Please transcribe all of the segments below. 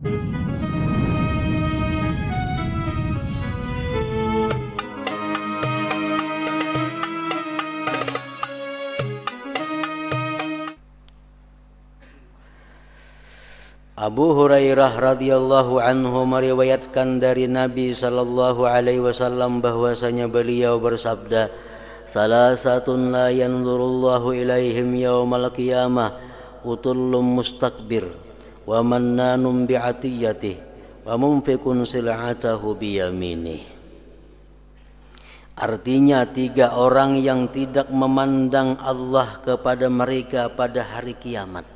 Abu Hurairah radhiyallahu anhu meriwayatkan dari Nabi sallallahu alaihi wasallam bahwasanya beliau bersabda, "Salasatun la yanzurullahu ilaihim yaumal qiyamah, utullum mustakbir, wa mannanun bi'atiyatih, wa munfikun sil'atahu biyaminih." Artinya 3 orang yang tidak memandang Allah kepada mereka pada hari kiamat.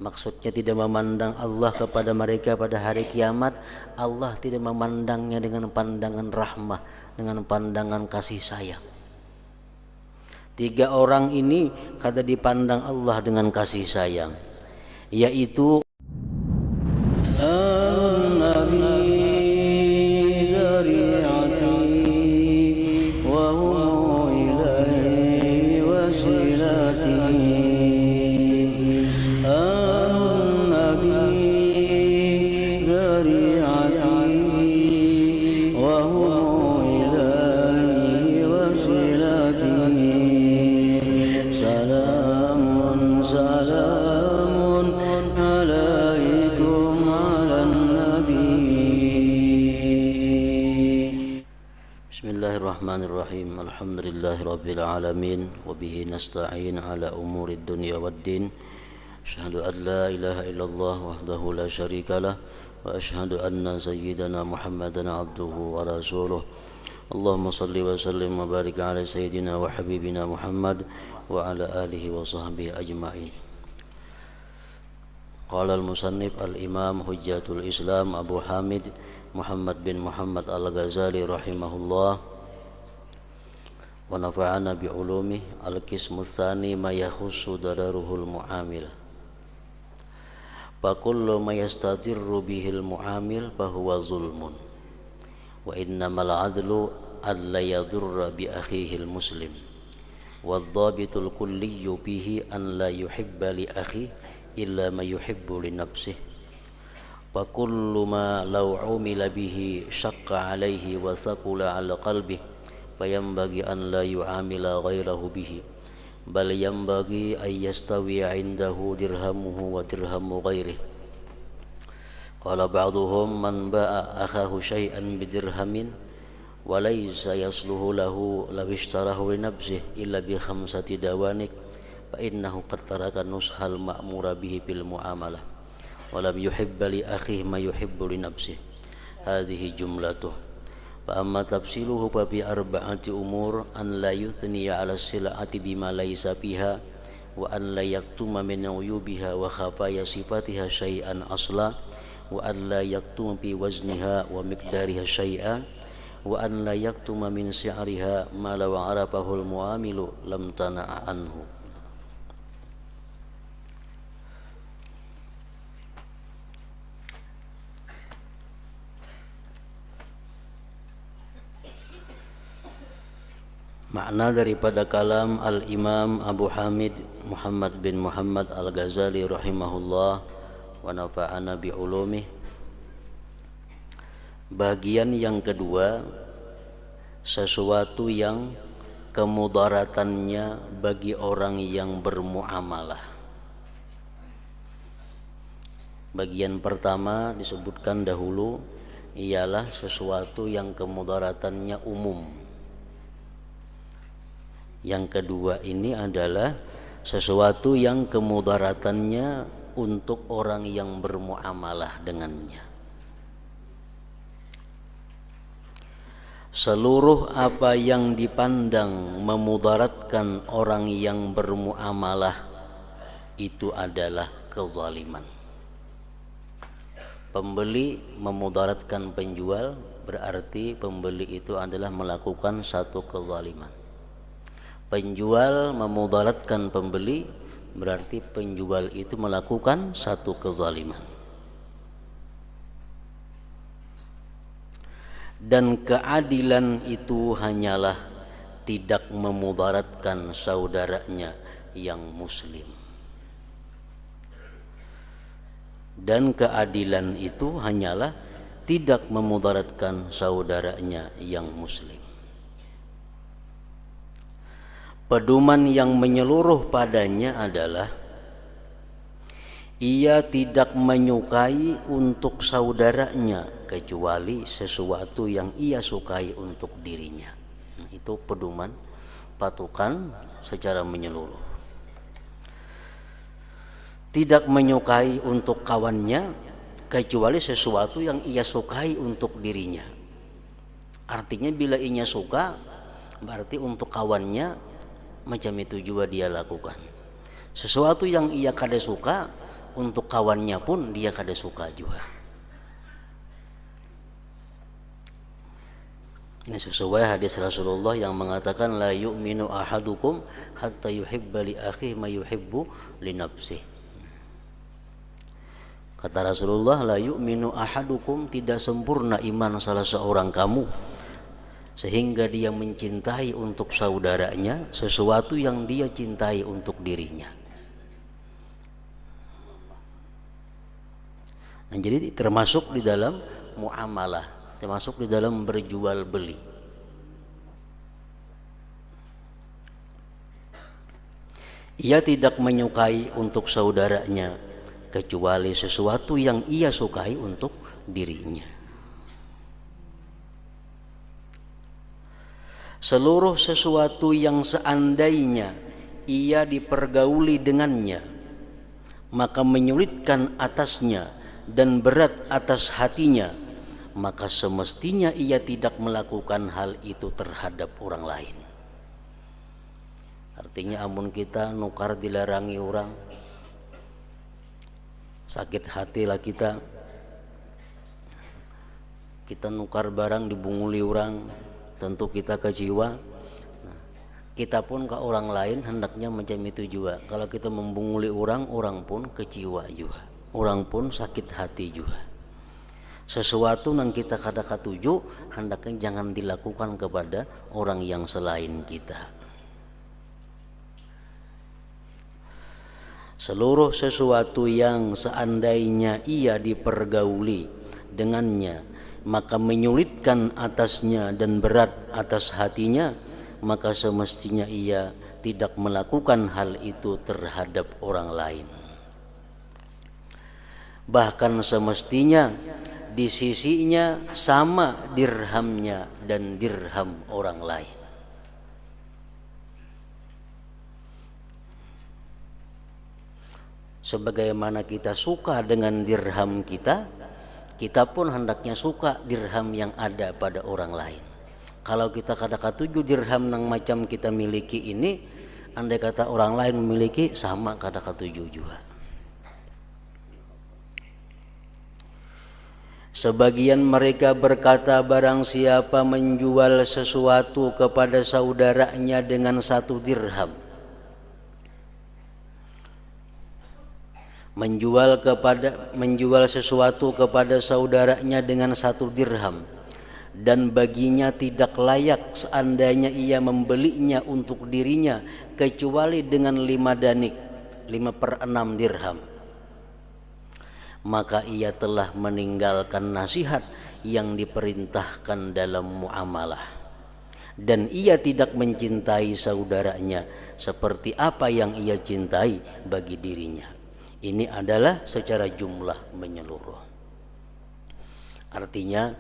Maksudnya tidak memandang Allah kepada mereka pada hari kiamat. Allah tidak memandangnya dengan pandangan rahmah, dengan pandangan kasih sayang. 3 orang ini kada dipandang Allah dengan kasih sayang, yaitu Bismillahirrahmanirrahim. Alhamdulillahirabbil alamin wa bihi nasta'in ala umurid dunya waddin. Asyhadu an la ilaha illallah wahdahu la syarikalah wa asyhadu anna sayyidana Muhammadan abduhu wa rasuluh. Allahumma salli wa sallim wa barik ala sayyidina wa habibina Muhammad wa ala alihi wa sahbihi ajma'in. Qala al-musannif al-imam hujjatul Islam Abu Hamid Muhammad bin Muhammad al-Ghazali rahimahullah wa nafa'ana bi ulumi al-qismu tsani ma yakhussu dararuhul mu'amil. Fa kullu ma yastadirru bihil mu'amil fa huwa zulmun wa innamal 'adlu alla yadurra bi akhihil muslim wadh-dhabitul kulliyyu bihi an la yuhibba li akhi illa ma yuhibbu li nafsihi. Fa kullu ma law 'umila bihi syaqqa 'alaihi wa thaqula 'ala qalbihi fayambagi an la yu'amila ghairahu bihi bal yambagi ay yastawi 'indahu dirhamuhu wa dirhamu ghairihi. Qala ba'duhum man ba'a akhahu syai'an bidirhamin wa laysa yasluhu lahu law ishtarahu li nafsihi illa bi khamsati dawanik fa innahu qad taraka nushal ma'mura bihi bil mu'amalah wa lam yuhibba li akhihi ma yuhibbu li nafsihi. Hadhihi jumlatuh. Fa amma tafsiluhu fa bi arba'ati umur an la yuthniya 'ala sil'ati bima laysa fiha wa an la yaktuma min uyubiha wa khafaya sifatiha syai'an asla wa an la yaktuma bi wazniha wa miqdariha syai'an wa an la yaktuma min si'riha ma law 'arafahu al-mu'amilu lam tana'a anhu. Makna daripada kalam Al-Imam Abu Hamid Muhammad bin Muhammad Al-Ghazali rahimahullah wa nafa'ana bi ulumih. Bagian yang kedua, sesuatu yang kemudaratannya bagi orang yang bermuamalah. Bagian pertama disebutkan dahulu ialah sesuatu yang kemudaratannya umum. Yang kedua ini adalah sesuatu yang kemudaratannya untuk orang yang bermuamalah dengannya. Seluruh apa yang dipandang memudaratkan orang yang bermuamalah itu adalah kezaliman. Pembeli memudaratkan penjual berarti pembeli itu adalah melakukan satu kezaliman. Penjual memudaratkan pembeli berarti penjual itu melakukan satu kezaliman. Dan keadilan itu hanyalah tidak memudaratkan saudaranya yang muslim. Dan keadilan itu hanyalah tidak memudaratkan saudaranya yang muslim. Pedoman yang menyeluruh padanya adalah ia tidak menyukai untuk saudaranya kecuali sesuatu yang ia sukai untuk dirinya. Itu pedoman patokan secara menyeluruh. Tidak menyukai untuk kawannya kecuali sesuatu yang ia sukai untuk dirinya. Artinya bila ia suka, berarti untuk kawannya macam itu juga dia lakukan. Sesuatu yang ia kada suka, untuk kawannya pun dia kada suka juga. Ini sesuai hadis Rasulullah yang mengatakan la yu'minu ahadukum hatta yuhibba li akhihi ma yuhibbu li nafsihi. Kata Rasulullah, la yu'minu ahadukum, tidak sempurna iman salah seorang kamu sehingga dia mencintai untuk saudaranya sesuatu yang dia cintai untuk dirinya. Nah, jadi termasuk di dalam muamalah, termasuk di dalam berjual beli. Ia tidak menyukai untuk saudaranya kecuali sesuatu yang ia sukai untuk dirinya. Seluruh sesuatu yang seandainya ia dipergauli dengannya, maka menyulitkan atasnya dan berat atas hatinya, maka semestinya ia tidak melakukan hal itu terhadap orang lain. Artinya amun kita nukar dilarangi orang, sakit hatilah kita nukar barang dibunguli orang, tentu kita kecewa. Nah, kita pun ke orang lain hendaknya macam itu juga. Kalau kita membunguli orang, orang pun kecewa juga, orang pun sakit hati juga. Sesuatu yang kita kada katuju hendaknya jangan dilakukan kepada orang yang selain kita. Seluruh sesuatu yang seandainya ia dipergauli dengannya, maka menyulitkan atasnya dan berat atas hatinya, maka semestinya ia tidak melakukan hal itu terhadap orang lain. Bahkan semestinya di sisinya sama dirhamnya dan dirham orang lain. Sebagaimana kita suka dengan dirham kita, kita pun hendaknya suka dirham yang ada pada orang lain. Kalau kita kada katuju dirham yang macam kita miliki ini, andai kata orang lain memiliki, sama kada katuju juga. Sebagian mereka berkata, barang siapa menjual sesuatu kepada saudaranya dengan 1 dirham, menjual sesuatu kepada saudaranya dengan 1 dirham, dan baginya tidak layak seandainya ia membelinya untuk dirinya kecuali dengan 5 danik, 5/6 dirham, maka ia telah meninggalkan nasihat yang diperintahkan dalam muamalah, dan ia tidak mencintai saudaranya seperti apa yang ia cintai bagi dirinya. Ini adalah secara jumlah menyeluruh. Artinya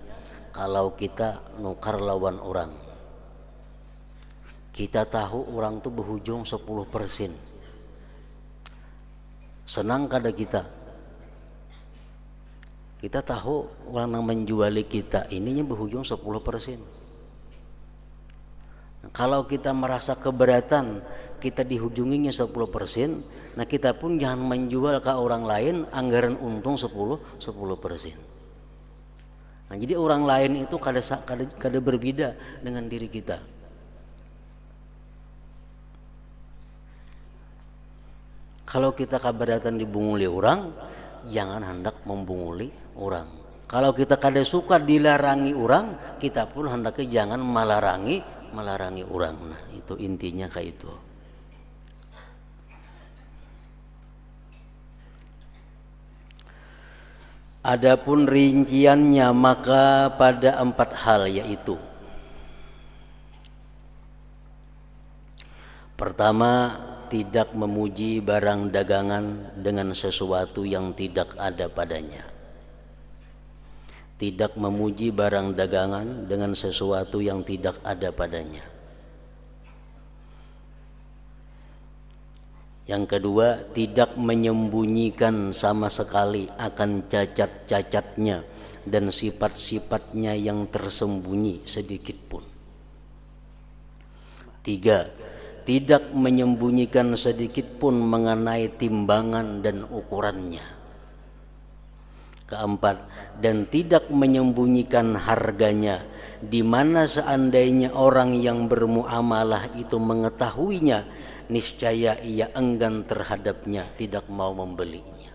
kalau kita nukar lawan orang, kita tahu orang tuh berhujung 10%. Senang kada kita? Kita tahu orang yang menjuali kita ininya berhujung 10%. Kalau kita merasa keberatan kita dihujunginya 10%, nah kita pun jangan menjual ke orang lain anggaran untung 10%. Nah, jadi orang lain itu kada berbeda dengan diri kita. Kalau kita keberatan dibunguli orang, jangan hendak membunguli orang. Kalau kita kada suka dilarangi orang, kita pun hendaknya jangan melarangi orang. Nah, itu intinya kayak itu. Adapun rinciannya maka pada 4 hal, yaitu pertama, tidak memuji barang dagangan dengan sesuatu yang tidak ada padanya. Tidak memuji barang dagangan dengan sesuatu yang tidak ada padanya. Yang kedua, tidak menyembunyikan sama sekali akan cacat-cacatnya dan sifat-sifatnya yang tersembunyi sedikit pun. Tiga, tidak menyembunyikan sedikit pun mengenai timbangan dan ukurannya. Keempat, dan tidak menyembunyikan harganya, di mana seandainya orang yang bermuamalah itu mengetahuinya, niscaya ia enggan terhadapnya, tidak mau membelinya.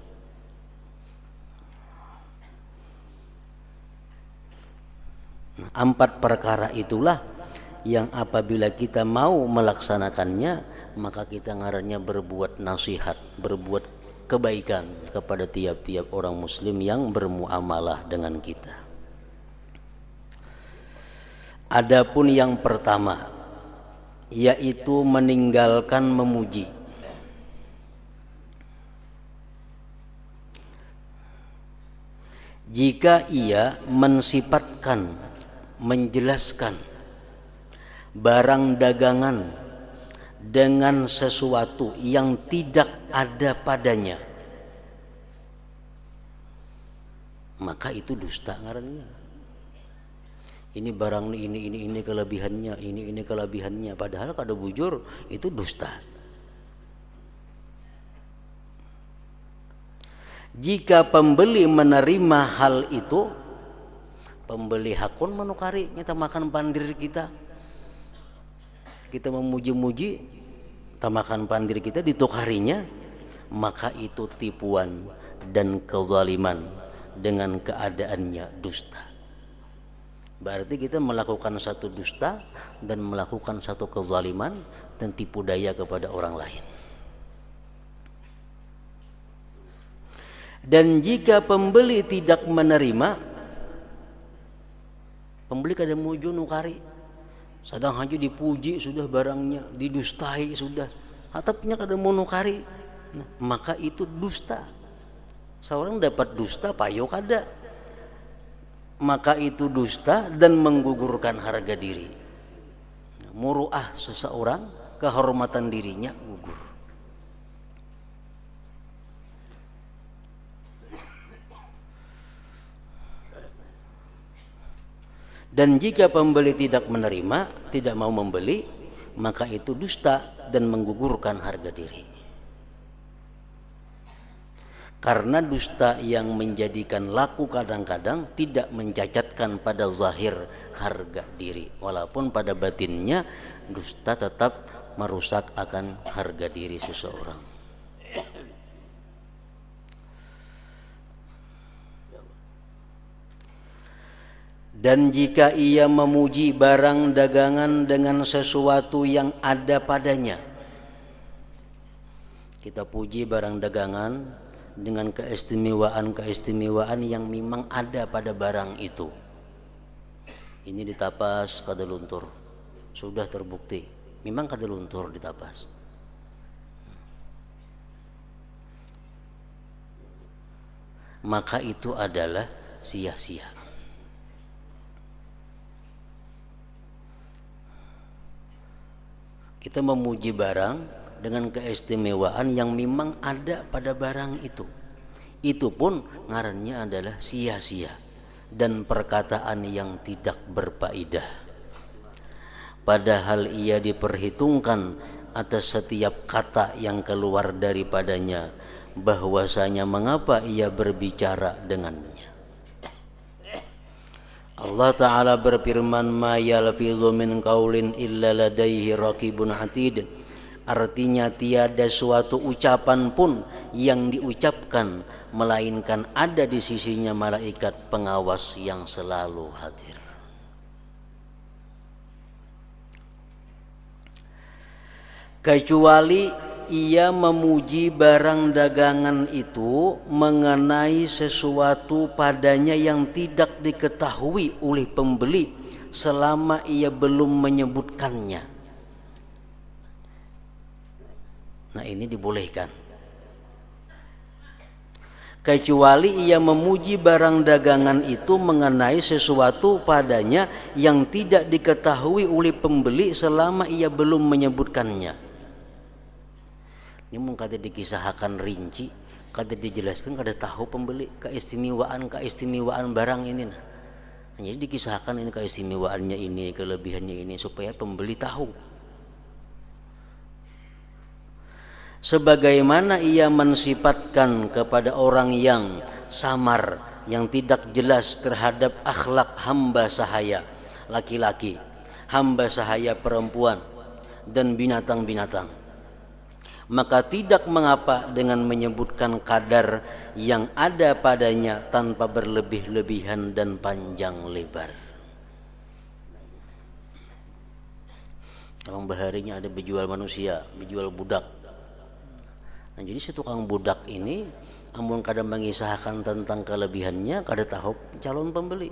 Nah, 4 perkara itulah yang apabila kita mau melaksanakannya, maka kita ngarannya berbuat nasihat, berbuat kebaikan kepada tiap-tiap orang muslim yang bermuamalah dengan kita. Adapun yang pertama, yaitu meninggalkan memuji. Jika ia mensifatkan, menjelaskan barang dagangan dengan sesuatu yang tidak ada padanya, maka itu dusta ngarannya. Ini barang ini kelebihannya, ini kelebihannya, padahal kada bujur, itu dusta. Jika pembeli menerima hal itu, pembeli hakun menukari, kita makan pandir kita memuji-muji, kita makan pandir kita ditukarinya, maka itu tipuan dan kezaliman dengan keadaannya dusta. Berarti kita melakukan satu dusta dan melakukan satu kezaliman dan tipu daya kepada orang lain. Dan jika pembeli tidak menerima, pembeli kada muju nukari, sadang haju dipuji sudah barangnya, didustai sudah, atapnya kada mau nukari, nah, maka itu dusta. Seorang dapat dusta payo kada, maka itu dusta dan menggugurkan harga diri. Muruah seseorang, kehormatan dirinya gugur. Dan jika pembeli tidak menerima, tidak mau membeli, maka itu dusta dan menggugurkan harga diri. Karena dusta yang menjadikan laku kadang-kadang tidak mencacatkan pada zahir harga diri, walaupun pada batinnya dusta tetap merusak akan harga diri seseorang. Dan jika ia memuji barang dagangan dengan sesuatu yang ada padanya, kita puji barang dagangan dengan keistimewaan yang memang ada pada barang itu. Ini ditapas kada luntur, sudah terbukti memang kada luntur ditapas. Maka itu adalah sia-sia. Kita memuji barang dengan keistimewaan yang memang ada pada barang itu pun ngarannya adalah sia-sia dan perkataan yang tidak berfaedah, padahal ia diperhitungkan atas setiap kata yang keluar daripadanya, bahwasanya mengapa ia berbicara dengannya. Allah Ta'ala berfirman, ma yalfizu min qaulin illa ladaihi raqibun atid. Artinya tiada suatu ucapan pun yang diucapkan melainkan ada di sisinya malaikat pengawas yang selalu hadir. Kecuali ia memuji barang dagangan itu mengenai sesuatu padanya yang tidak diketahui oleh pembeli selama ia belum menyebutkannya. Nah, ini dibolehkan. Kecuali ia memuji barang dagangan itu mengenai sesuatu padanya yang tidak diketahui oleh pembeli selama ia belum menyebutkannya. Ini mungkin kada dikisahkan rinci, kada dijelaskan, kada tahu pembeli keistimewaan barang ini. Nah, jadi dikisahkan ini keistimewaannya ini, kelebihannya ini supaya pembeli tahu. Sebagaimana ia mensifatkan kepada orang yang samar, yang tidak jelas terhadap akhlak hamba sahaya laki-laki, hamba sahaya perempuan, dan binatang-binatang, maka tidak mengapa dengan menyebutkan kadar yang ada padanya tanpa berlebih-lebihan dan panjang lebar. Orang baharinya ada berjual manusia, berjual budak. Nah, jadi si tukang budak ini amun kada mengisahkan tentang kelebihannya, kada tahu calon pembeli.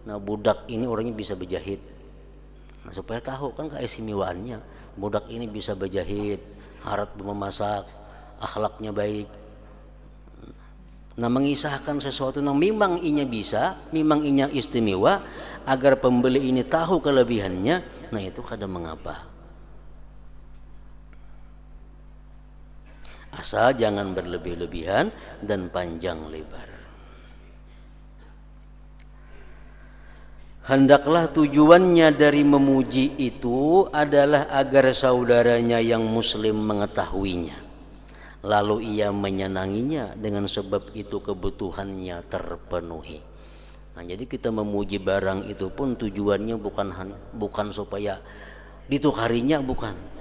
Nah, budak ini orangnya bisa berjahit. Nah, supaya tahu kan keistimewaannya. Budak ini bisa berjahit, harat memasak, akhlaknya baik. Nah, mengisahkan sesuatu yang memang inya bisa, memang inya istimewa, agar pembeli ini tahu kelebihannya, nah itu kada mengapa. Asal jangan berlebih-lebihan dan panjang lebar. Hendaklah tujuannya dari memuji itu adalah agar saudaranya yang muslim mengetahuinya, lalu ia menyenanginya, dengan sebab itu kebutuhannya terpenuhi. Nah, jadi kita memuji barang itu pun tujuannya bukan supaya ditukarinya, bukan.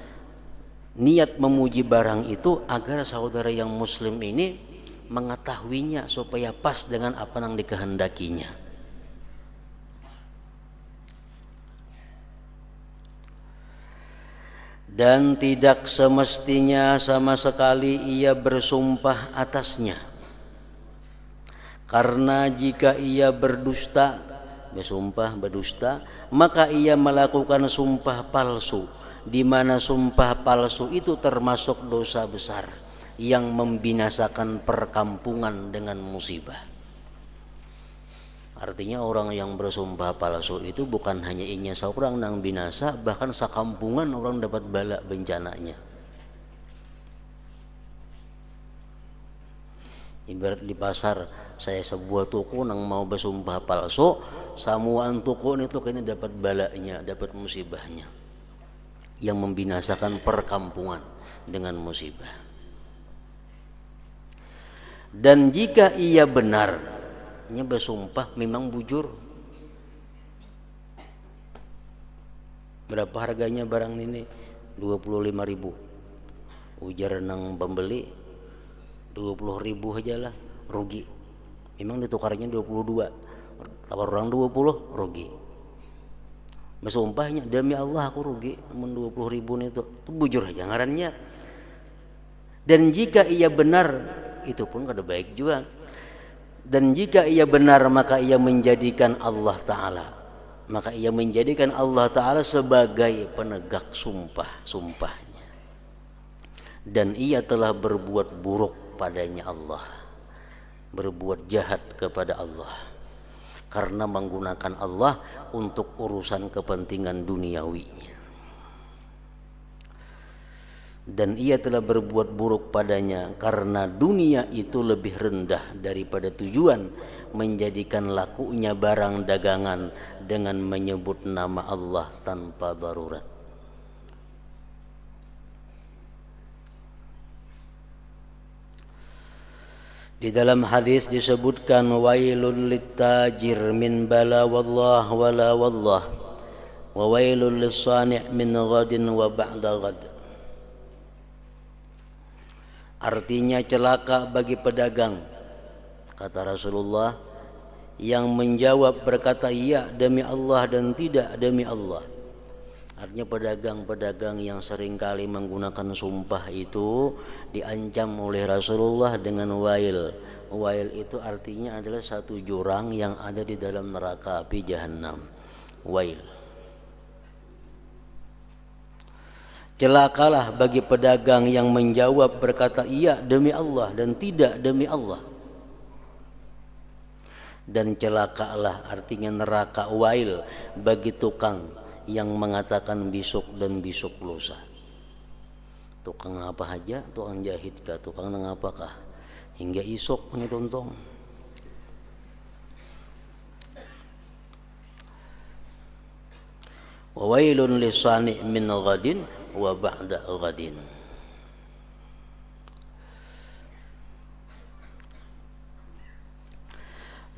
Niat memuji barang itu agar saudara yang muslim ini mengetahuinya supaya pas dengan apa yang dikehendakinya. Dan tidak semestinya sama sekali ia bersumpah atasnya, karena jika ia berdusta, berdusta, maka ia melakukan sumpah palsu, di mana sumpah palsu itu termasuk dosa besar yang membinasakan perkampungan dengan musibah. Artinya orang yang bersumpah palsu itu bukan hanya inya seorang yang binasa, bahkan sakampungan orang dapat bala bencananya. Ibarat di pasar, saya sebuah toko nang mau bersumpah palsu, samuan toko itu kayaknya dapat balanya, dapat musibahnya yang membinasakan perkampungan dengan musibah. Dan jika ia benar, nya bersumpah memang bujur. Berapa harganya barang ini? 25.000. Ujar nang pembeli 20.000 aja lah, rugi. Memang ditukarnya 22. Tawar orang 20, rugi. Bersumpahnya, demi Allah aku rugi 20.000 itu bujur aja ngarannya. Dan jika ia benar, itu pun kada baik juga. Dan jika ia benar, maka ia menjadikan Allah Ta'ala sebagai penegak sumpahnya. Dan ia telah berbuat buruk padanya Allah, berbuat jahat kepada Allah, karena menggunakan Allah untuk urusan kepentingan duniawinya. Dan ia telah berbuat buruk padanya karena dunia itu lebih rendah daripada tujuan menjadikan lakunya barang dagangan dengan menyebut nama Allah tanpa darurat. Di dalam hadis disebutkan wailul littajir min bala wallah wala wallah wa wailul lis-sani' min ghadin wa ba'da ghad. Artinya celaka bagi pedagang, kata Rasulullah, yang menjawab berkata iya demi Allah dan tidak demi Allah, Artinya pedagang-pedagang yang seringkali menggunakan sumpah itu diancam oleh Rasulullah dengan wail. Wail itu artinya adalah satu jurang yang ada di dalam neraka api jahanam. Wail. Celakalah bagi pedagang yang menjawab berkata iya demi Allah dan tidak demi Allah. Dan celakalah artinya neraka wail bagi tukang yang mengatakan besok dan besok lusa. Tukang apa aja, tukang jahit kah, tukang ngapakah, hingga isok menitontong. Wa wailun lisani min ghadin wa ba'da ghadin.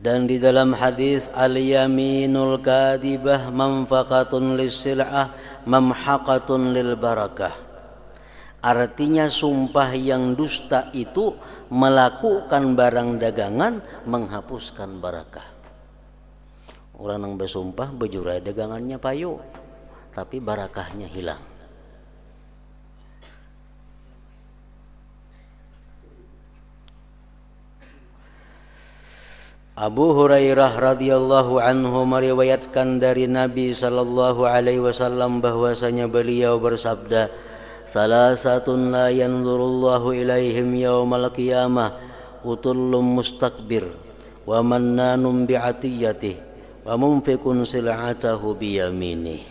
Dan di dalam hadis al-yaminul kadibah manfaqatun lis-sil'ah mamhaqatun lil barakah. Artinya sumpah yang dusta itu melakukan barang dagangan menghapuskan barakah. Orang yang bersumpah berjurai dagangannya payu tapi barakahnya hilang. Abu Hurairah radhiyallahu anhu meriwayatkan dari Nabi sallallahu alaihi wasallam bahwasanya beliau bersabda, "Salasatun la yanzurullahu ilaihim yaumal qiyamah, utullum mustakbir, wa mannanun bi'atiyatih, wa munfikun sil'atahu biyaminih."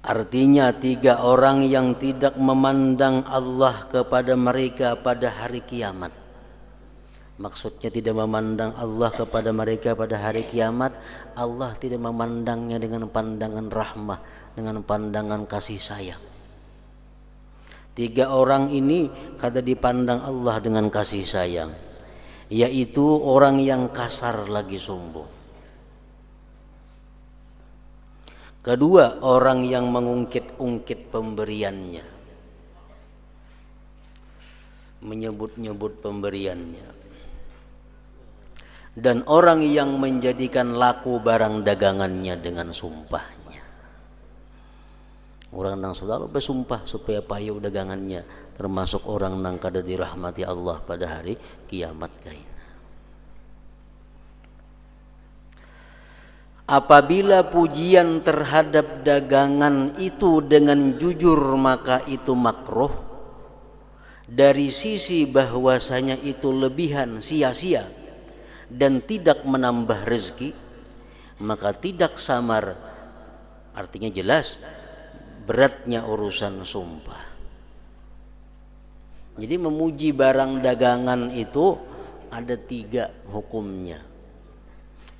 Artinya 3 orang yang tidak memandang Allah kepada mereka pada hari kiamat. Maksudnya tidak memandang Allah kepada mereka pada hari kiamat. Allah tidak memandangnya dengan pandangan rahmah, dengan pandangan kasih sayang. 3 orang ini kada dipandang Allah dengan kasih sayang, yaitu orang yang kasar lagi sombong. Kedua, orang yang mengungkit-ungkit pemberiannya, menyebut-nyebut pemberiannya. Dan orang yang menjadikan laku barang dagangannya dengan sumpahnya. Orang yang selalu bersumpah supaya payu dagangannya, termasuk orang yang kada dirahmati Allah pada hari kiamat kain. Apabila pujian terhadap dagangan itu dengan jujur maka itu makruh. Dari sisi bahwasanya itu lebihan sia-sia dan tidak menambah rezeki, maka tidak samar, artinya jelas beratnya urusan sumpah. Jadi memuji barang dagangan itu ada 3 hukumnya.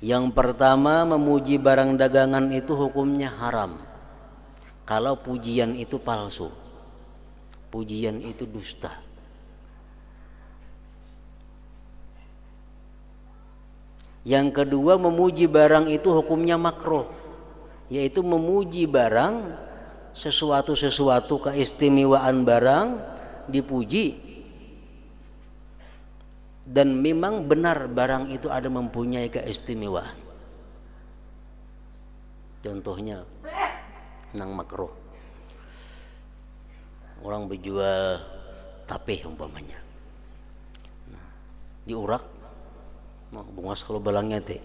Yang pertama, memuji barang dagangan itu hukumnya haram kalau pujian itu palsu, pujian itu dusta. Yang kedua, memuji barang itu hukumnya makruh, yaitu memuji barang, sesuatu keistimewaan barang dipuji dan memang benar barang itu ada mempunyai keistimewaan. Contohnya nang makruh, orang berjual tape umpamanya, diurak, bungas kalau balangnya teh,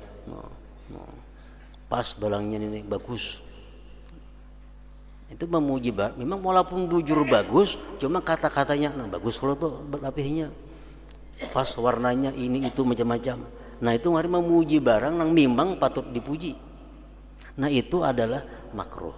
pas balangnya ini bagus. Itu memuji memang walaupun bujur bagus, cuma kata-katanya bagus kalau tuh tapehnya, pas warnanya ini itu macam-macam. Nah itu ngari memuji barang yang memang patut dipuji. Nah itu adalah makruh.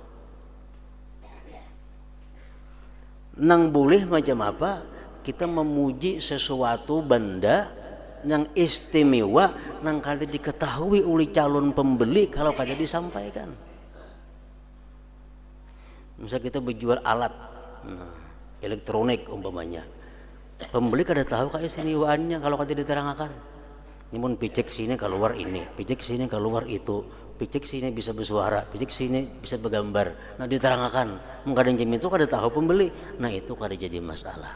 Nang boleh macam apa? Kita memuji sesuatu benda yang istimewa nang kada diketahui oleh calon pembeli kalau kada disampaikan. Misal kita berjual alat elektronik umpamanya, pembeli kada tahu keistimewaannya kalau kada diterangkan. Namun picek sini keluar ini, picek sini keluar itu, picek sini bisa bersuara, picek sini bisa bergambar. Nah diterangkan, mengkadang jam itu kada tahu pembeli. Nah itu kada jadi masalah.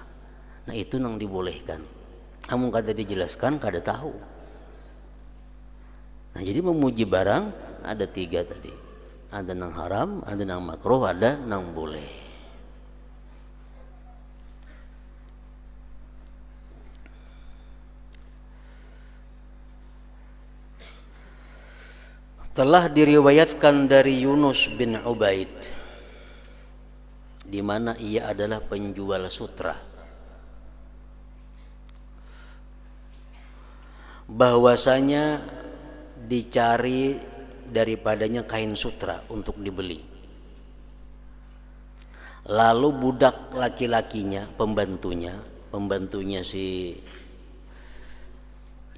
Nah itu nang dibolehkan. Namun kada dijelaskan, kada tahu. Nah jadi memuji barang ada 3 tadi. Ada nang haram, ada nang makruh, ada nang boleh. Telah diriwayatkan dari Yunus bin Ubaid, di mana ia adalah penjual sutra, bahwasanya dicari daripadanya kain sutra untuk dibeli. Lalu budak laki-lakinya, pembantunya si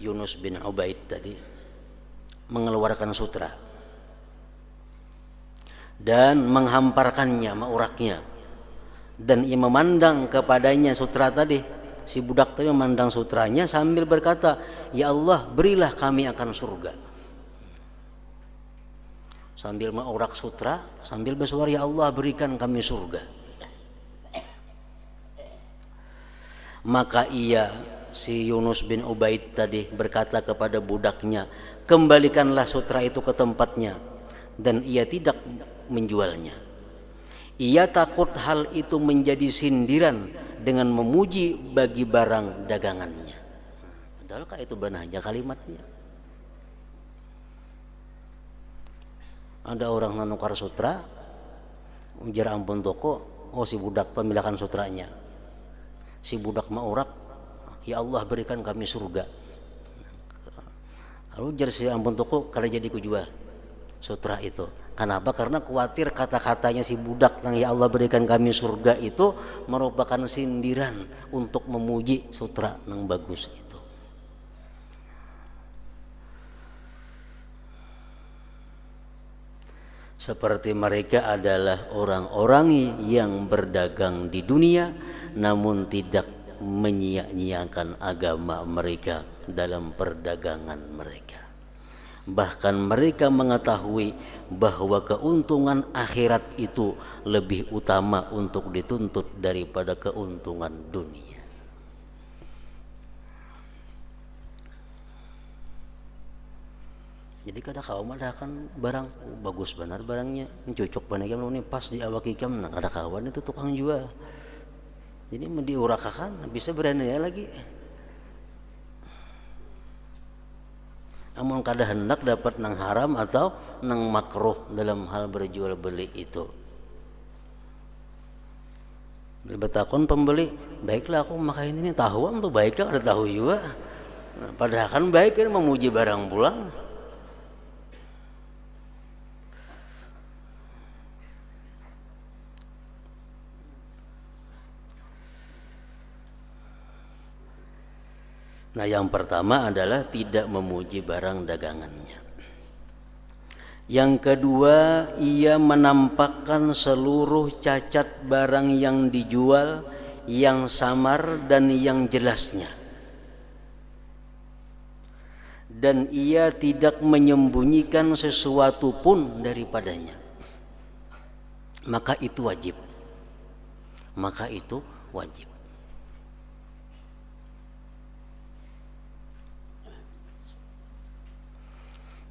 Yunus bin Ubaid tadi, mengeluarkan sutra dan menghamparkannya, menguraknya, dan ia memandang kepadanya sutra tadi. Si budak tadi memandang sutranya sambil berkata, "Ya Allah, berilah kami akan surga." Sambil mengurak sutra, sambil bersuara, "Ya Allah, berikan kami surga." Maka si Yunus bin Ubaid tadi berkata kepada budaknya, "Kembalikanlah sutra itu ke tempatnya." Dan ia tidak menjualnya. Ia takut hal itu menjadi sindiran dengan memuji bagi barang dagangannya. Padahal itu benar aja kalimatnya. Ada orang nanukar sutra, ujar ampun toko, oh si budak pemilikan sutranya. Si budak maurak, "Ya Allah, berikan kami surga." Lalu ujar si ampun toko, "Kada jadi kujual sutra itu." Kenapa? Karena khawatir kata-katanya si budak nang "Ya Allah, berikan kami surga" itu merupakan sindiran untuk memuji sutra nang bagus itu. Seperti mereka adalah orang-orang yang berdagang di dunia namun tidak menyia-nyiakan agama mereka dalam perdagangan mereka. Bahkan mereka mengetahui bahwa keuntungan akhirat itu lebih utama untuk dituntut daripada keuntungan dunia. Jadi kada kawan ada kan barang bagus benar barangnya, cocok banget ini pas di awak ikam, nah kada kawan itu tukang jual. Jadi mau diurakakan bisa berani ya lagi. Amun kada hendak dapat nang haram atau nang makruh dalam hal berjual beli itu. Betakon pembeli, "Baiklah aku makan ini tahu tuh baiklah, ada tahu juga." Nah, padahal kan baik kan memuji barang pulang. Nah, yang pertama adalah tidak memuji barang dagangannya. Yang kedua, ia menampakkan seluruh cacat barang yang dijual, yang samar dan yang jelasnya. Dan ia tidak menyembunyikan sesuatu pun daripadanya. Maka itu wajib.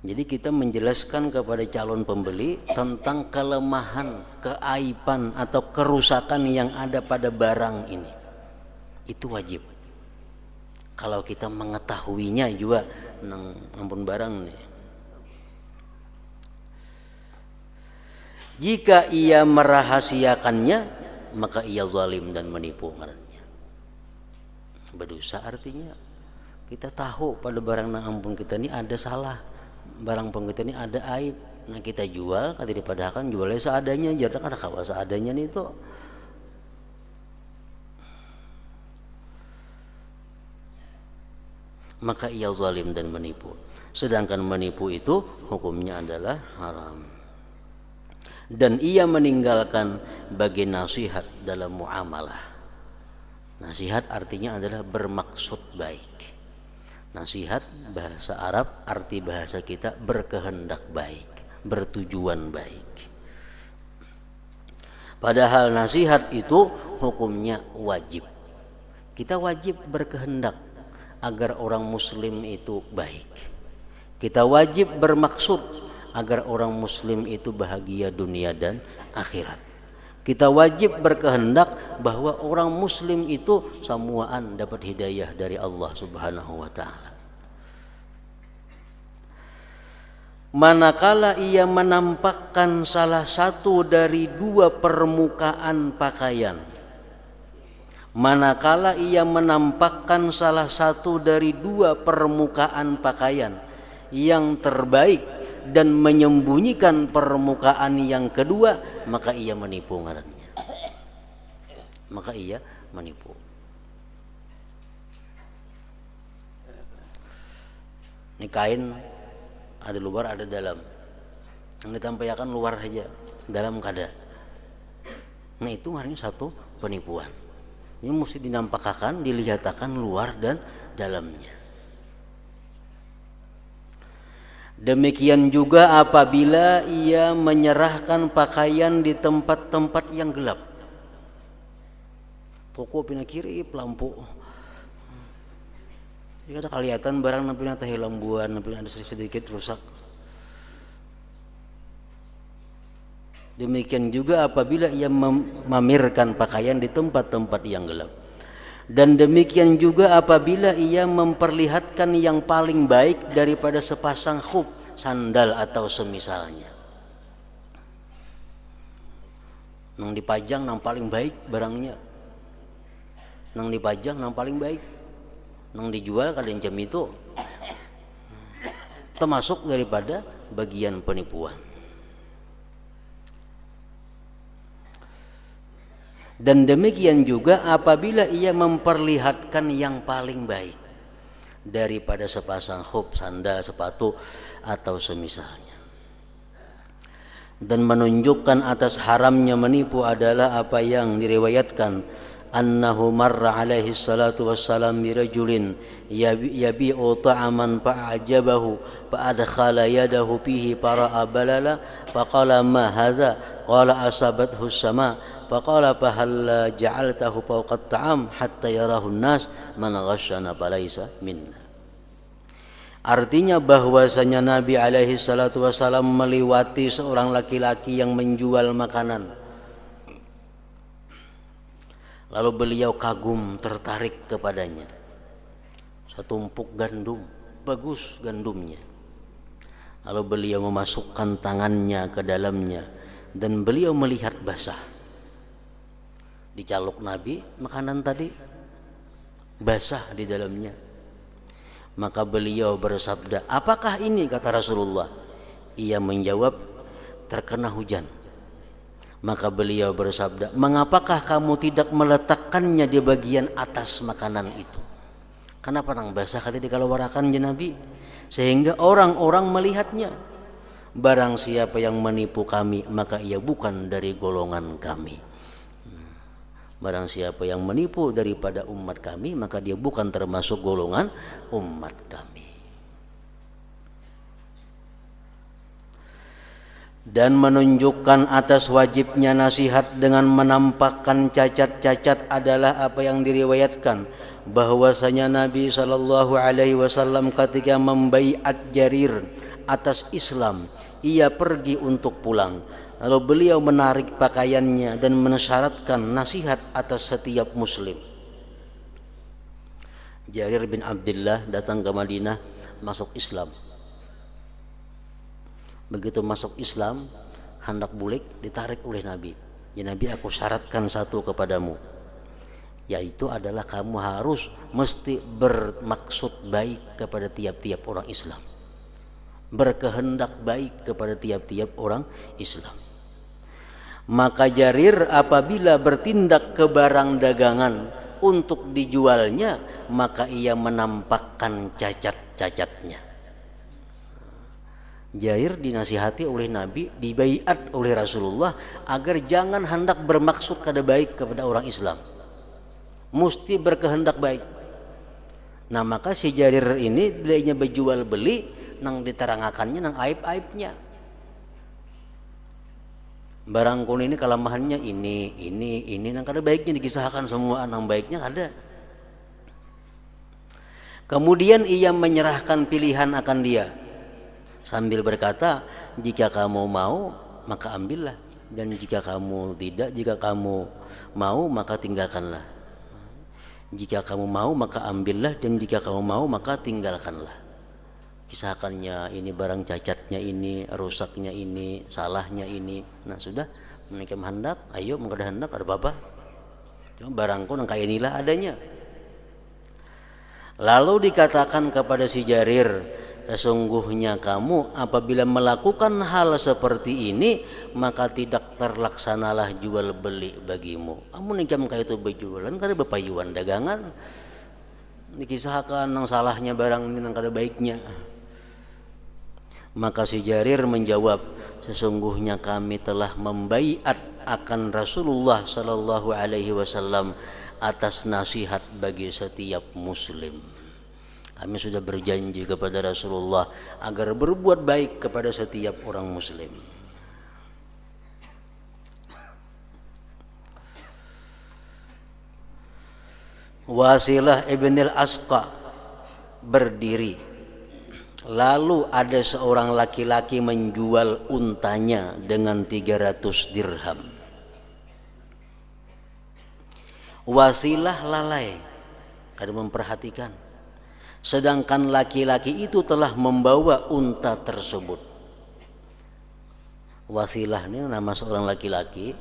Jadi kita menjelaskan kepada calon pembeli tentang kelemahan, keaiban atau kerusakan yang ada pada barang ini. Itu wajib. Kalau kita mengetahuinya juga nang ampun barang nih. Jika ia merahasiakannya, maka ia zalim dan menipu ngarannya. Berdosa artinya kita tahu pada barang nang ampun kita ini ada salah. Barang pun kita ini ada aib, nah kita jual, kata dipadakan jualnya seadanya, jadi kan kawa seadanya nih itu. Maka ia zalim dan menipu. Sedangkan menipu itu hukumnya adalah haram. Dan ia meninggalkan bagi nasihat dalam muamalah. Nasihat artinya adalah bermaksud baik. Nasihat bahasa Arab, arti bahasa kita berkehendak baik, bertujuan baik. Padahal nasihat itu hukumnya wajib. Kita wajib berkehendak agar orang muslim itu baik. Kita wajib bermaksud agar orang muslim itu bahagia dunia dan akhirat. Kita wajib berkehendak bahwa orang muslim itu samuaan dapat hidayah dari Allah Subhanahu wa taala. Manakala ia menampakkan salah satu dari dua permukaan pakaian, manakala ia menampakkan salah satu dari dua permukaan pakaian yang terbaik dan menyembunyikan permukaan yang kedua, maka ia menipu ngarannya. Maka ia menipu. Ini kain ada luar ada dalam. Yang ditampilkan luar saja, dalam kada. Nah itu artinya satu penipuan. Ini mesti dinampakkan, dilihatkan luar dan dalamnya. Demikian juga apabila ia menyerahkan pakaian di tempat-tempat yang gelap. Toko pina kiri lampu. Jika ada kelihatan barang nampilnya teh lambuan, nampilnya ada sedikit rusak. Demikian juga apabila ia memamerkan pakaian di tempat-tempat yang gelap. Dan demikian juga apabila ia memperlihatkan yang paling baik daripada sepasang khuf, sandal atau semisalnya. Nang dipajang nang paling baik barangnya. Nang dipajang nang paling baik. Nang dijual kalian jam itu termasuk daripada bagian penipuan. Dan demikian juga apabila ia memperlihatkan yang paling baik daripada sepasang khuf, sandal, sepatu atau semisalnya. Dan menunjukkan atas haramnya menipu adalah apa yang diriwayatkan annahu marra alaihi salatu wassalam birajulin yabi'u ta'aman fa'ajabahu fa'adkhala yadahu fihi fara'a balala faqala ma hadha qala asabathu sama faqala fahalla ja'altahu fawqa at-ta'am hatta yarahu an-nas man ghasyana falaysa minna. Artinya bahwasanya Nabi alaihi salatu wassalam melewati seorang laki-laki yang menjual makanan. Lalu beliau kagum, tertarik kepadanya. Setumpuk gandum, bagus gandumnya. Lalu beliau memasukkan tangannya ke dalamnya dan beliau melihat basah. Dicalok Nabi makanan tadi basah di dalamnya. Maka beliau bersabda, "Apakah ini?" kata Rasulullah. Ia menjawab, "Terkena hujan." Maka beliau bersabda, "Mengapakah kamu tidak meletakkannya di bagian atas makanan itu?" Kenapa nang basah kali dikalawarakan ya Nabi? Sehingga orang-orang melihatnya. Barang siapa yang menipu kami, maka ia bukan dari golongan kami. Barang siapa yang menipu daripada umat kami, maka dia bukan termasuk golongan umat kami. Dan menunjukkan atas wajibnya nasihat dengan menampakkan cacat-cacat adalah apa yang diriwayatkan bahwasanya Nabi sallallahu alaihi wasallam ketika membaiat Jarir atas Islam, ia pergi untuk pulang. Lalu beliau menarik pakaiannya dan mensyaratkan nasihat atas setiap muslim. Jarir bin Abdullah datang ke Madinah, masuk Islam. Begitu masuk Islam, hendak bulik ditarik oleh Nabi. Ya Nabi, aku syaratkan satu kepadamu, yaitu adalah kamu harus mesti bermaksud baik kepada tiap-tiap orang Islam, berkehendak baik kepada tiap-tiap orang Islam. Maka Jarir apabila bertindak ke barang dagangan untuk dijualnya, maka ia menampakkan cacat-cacatnya. Jair dinasihati oleh Nabi, dibaiat oleh Rasulullah agar jangan hendak bermaksud kada baik kepada orang Islam, mesti berkehendak baik. Nah maka si Jarir ini belinya berjual beli nang diterangakannya nang aib-aibnya. Barang kun ini kelemahannya ini nang kada baiknya dikisahkan semua, nang baiknya ada. Kemudian ia menyerahkan pilihan akan dia sambil berkata, jika kamu mau maka ambillah, dan jika kamu tidak, jika kamu mau maka tinggalkanlah. Jika kamu mau maka ambillah, dan jika kamu mau maka tinggalkanlah. Kisahkannya ini, barang cacatnya ini, rusaknya ini, salahnya ini. Nah sudah, menikah hendak, ayo mengkadah hendak, ada apa-apa. Cuma barangku nang kayak inilah adanya. Lalu dikatakan kepada si Jarir, sesungguhnya kamu apabila melakukan hal seperti ini maka tidak terlaksanalah jual beli bagimu. Kamu nikah kayak itu berjualan kada bepayuan dagangan. Dikisahkan nang salahnya barang ini nang kada baiknya. Maka si Jarir menjawab, sesungguhnya kami telah membaiat akan Rasulullah sallallahu alaihi wasallam atas nasihat bagi setiap muslim. Kami sudah berjanji kepada Rasulullah agar berbuat baik kepada setiap orang muslim. Wasilah ibn al-Asqa berdiri. Lalu ada seorang laki-laki menjual untanya dengan 300 dirham. Wasilah lalai, kada memperhatikan. Sedangkan laki-laki itu telah membawa unta tersebut. Wasilah ini nama seorang laki-laki,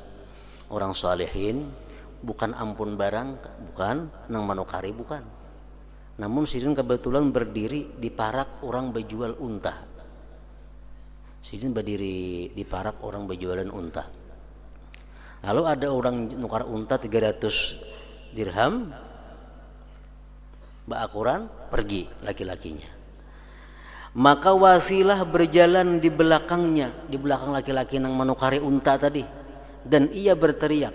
orang salihin, bukan ampun barang, bukan nang manukari, bukan. Namun sidin kebetulan berdiri di parak orang berjual unta. Sidin berdiri di parak orang berjualan unta. Lalu ada orang nukar unta 300 dirham, ba'akuran, pergi laki-lakinya. Maka Wasilah berjalan di belakangnya, di belakang laki-laki yang menukari unta tadi, dan ia berteriak.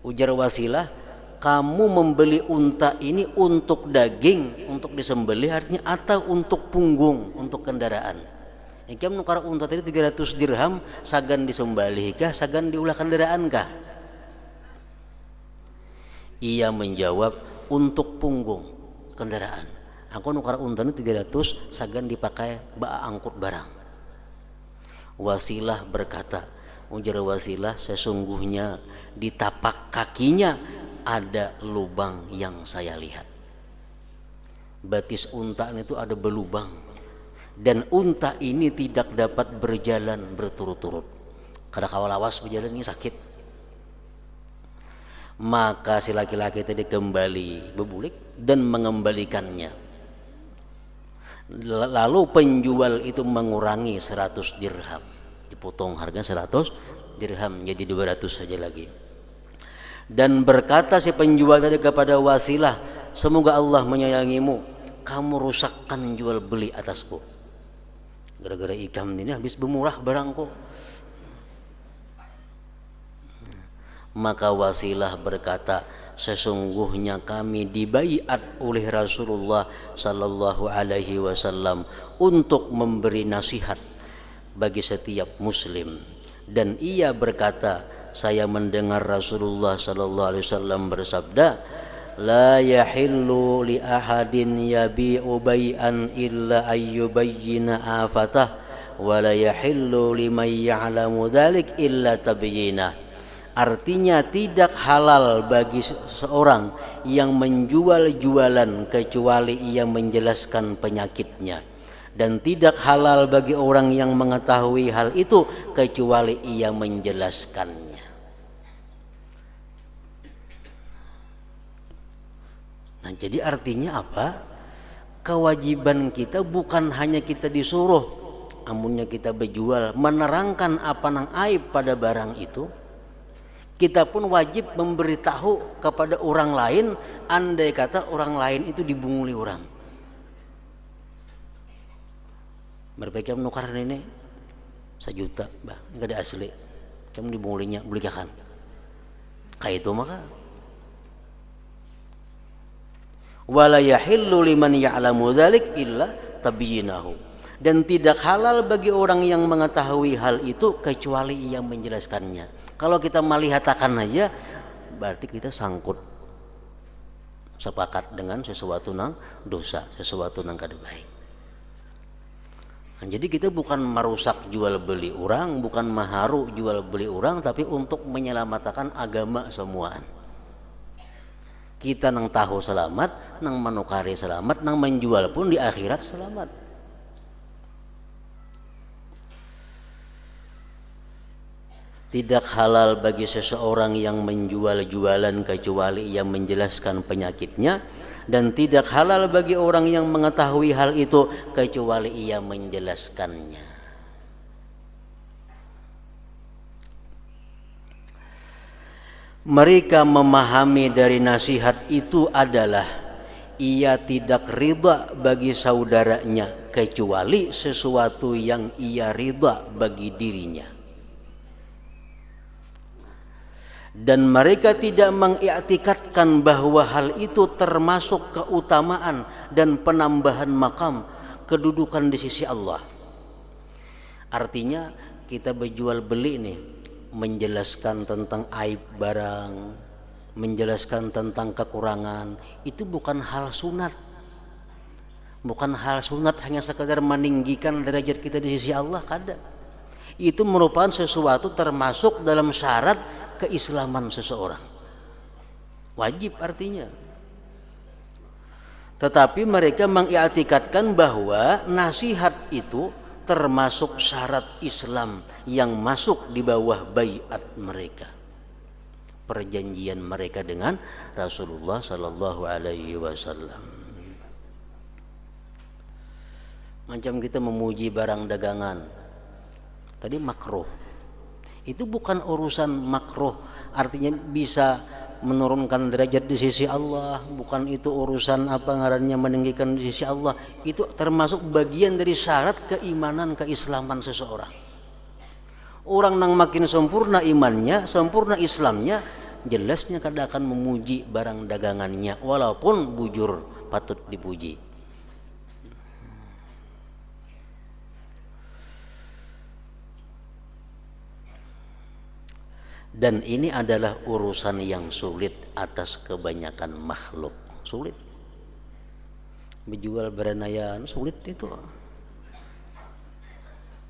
Ujar Wasilah, kamu membeli unta ini untuk daging, untuk disembelih artinya, atau untuk punggung, untuk kendaraan? Ikam nukar unta tadi 300 dirham, sagan disembelih kah, sagan diulah kendaraan kah? Ia menjawab, untuk punggung kendaraan. Aku nukar unta ini 300, sagan dipakai ba'a angkut barang. Wasilah berkata, ujar Wasilah, sesungguhnya di tapak kakinya ada lubang yang saya lihat. Batis unta itu ada belubang, dan unta ini tidak dapat berjalan berturut-turut. Kada kawal awas berjalan ini sakit. Maka si laki-laki tadi kembali berbulik dan mengembalikannya. Lalu penjual itu mengurangi 100 dirham, dipotong harga 100 dirham jadi 200 saja lagi. Dan berkata si penjual tadi kepada Wasilah, semoga Allah menyayangimu, kamu rusakkan jual beli atasku. Gara-gara ikam ini habis bermurah barangku. Maka Wasilah berkata, sesungguhnya kami dibaiat oleh Rasulullah sallallahu alaihi wasallam untuk memberi nasihat bagi setiap muslim. Dan ia berkata, saya mendengar Rasulullah sallallahu alaihi wasallam bersabda, la yahillu li ahadin yabi'u bai'an illa ayyubayyina afatah wa la yahillu liman ya'lamu dzalik illa tabyinah. Artinya tidak halal bagi seseorang yang menjual jualan kecuali ia menjelaskan penyakitnya, dan tidak halal bagi orang yang mengetahui hal itu kecuali ia menjelaskannya. Nah, jadi artinya apa? Kewajiban kita bukan hanya kita disuruh, amunnya kita berjual, menerangkan apa nang aib pada barang itu. Kita pun wajib memberitahu kepada orang lain, andai kata orang lain itu dibunguli orang. Berbagai menukar ini 1 juta, bah, enggak ada asli. Kamu dibungulinya, belikan. Kayak itu maka. Wala yahillu liman ya'lamu dzalik illa tabyinahu. Dan tidak halal bagi orang yang mengetahui hal itu kecuali ia menjelaskannya. Kalau kita melihatakan aja, berarti kita sangkut sepakat dengan sesuatu nang dosa, sesuatu nang kada baik. Nah, jadi kita bukan merusak jual beli orang, bukan maharu jual beli orang, tapi untuk menyelamatkan agama semuaan. Kita nang tahu selamat, nang menukari selamat, nang menjual pun di akhirat selamat. Tidak halal bagi seseorang yang menjual jualan kecuali yang menjelaskan penyakitnya, dan tidak halal bagi orang yang mengetahui hal itu kecuali ia menjelaskannya. Mereka memahami dari nasihat itu adalah ia tidak ridha bagi saudaranya kecuali sesuatu yang ia ridha bagi dirinya. Dan mereka tidak mengiktikadkan bahwa hal itu termasuk keutamaan dan penambahan makam kedudukan di sisi Allah. Artinya kita berjual beli nih, menjelaskan tentang aib barang, menjelaskan tentang kekurangan, itu bukan hal sunat. Bukan hal sunat hanya sekadar meninggikan derajat kita di sisi Allah, kada. Itu merupakan sesuatu termasuk dalam syarat keislaman seseorang. Wajib artinya. Tetapi mereka mengiktikadkan bahwa nasihat itu termasuk syarat Islam yang masuk di bawah baiat mereka, perjanjian mereka dengan Rasulullah sallallahu alaihi wasallam. Macam kita memuji barang dagangan, tadi makruh. Itu bukan urusan makruh, artinya bisa menurunkan derajat di sisi Allah, bukan itu urusan apa ngarannya meninggikan di sisi Allah. Itu termasuk bagian dari syarat keimanan keislaman seseorang. Orang yang makin sempurna imannya, sempurna Islamnya, jelasnya kada akan memuji barang dagangannya walaupun bujur patut dipuji. Dan ini adalah urusan yang sulit atas kebanyakan makhluk. Sulit. Menjual beranayaan sulit itu.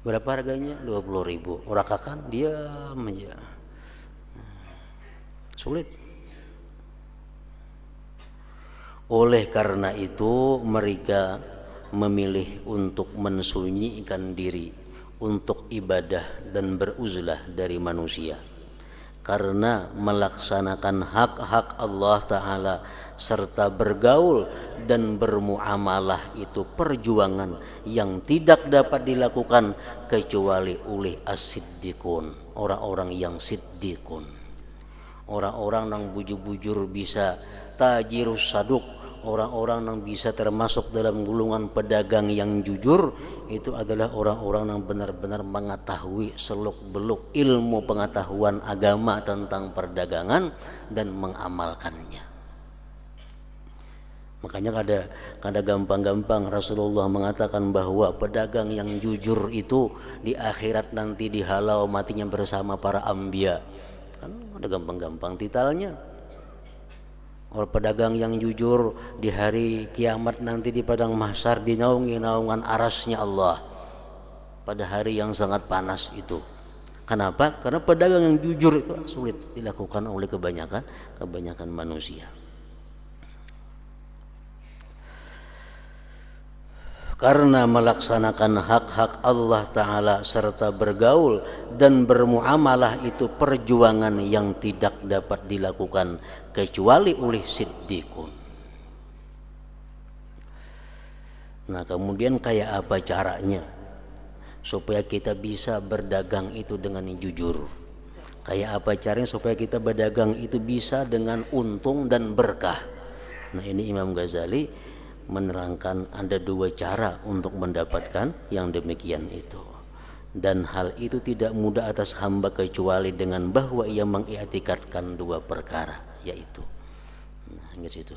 Berapa harganya? 20.000. Orang kakan diam aja. Sulit. Oleh karena itu mereka memilih untuk mensunyikan diri, untuk ibadah dan beruzlah dari manusia. Karena melaksanakan hak-hak Allah Ta'ala serta bergaul dan bermuamalah itu perjuangan yang tidak dapat dilakukan kecuali oleh as-siddiqun, orang-orang yang siddiqun, orang-orang yang bujur-bujur bisa tajirus saduk, orang-orang yang bisa termasuk dalam golongan pedagang yang jujur. Itu adalah orang-orang yang benar-benar mengetahui seluk-beluk ilmu pengetahuan agama tentang perdagangan dan mengamalkannya. Makanya kada gampang-gampang Rasulullah mengatakan bahwa pedagang yang jujur itu di akhirat nanti dihalau matinya bersama para anbiya. Kan ada gampang-gampang titalnya. Orang pedagang yang jujur di hari kiamat nanti di padang mahsyar dinaungi naungan arasnya Allah pada hari yang sangat panas itu. Kenapa? Karena pedagang yang jujur itu sulit dilakukan oleh kebanyakan manusia. Karena melaksanakan hak-hak Allah Ta'ala serta bergaul dan bermuamalah itu perjuangan yang tidak dapat dilakukan kecuali oleh siddiqun. Nah, kemudian kayak apa caranya supaya kita bisa berdagang itu dengan jujur? Kayak apa caranya supaya kita berdagang itu bisa dengan untung dan berkah? Nah, ini Imam Ghazali menerangkan ada dua cara untuk mendapatkan yang demikian itu. Dan hal itu tidak mudah atas hamba kecuali dengan bahwa ia mengiktikadkan dua perkara, yaitu hingga situ.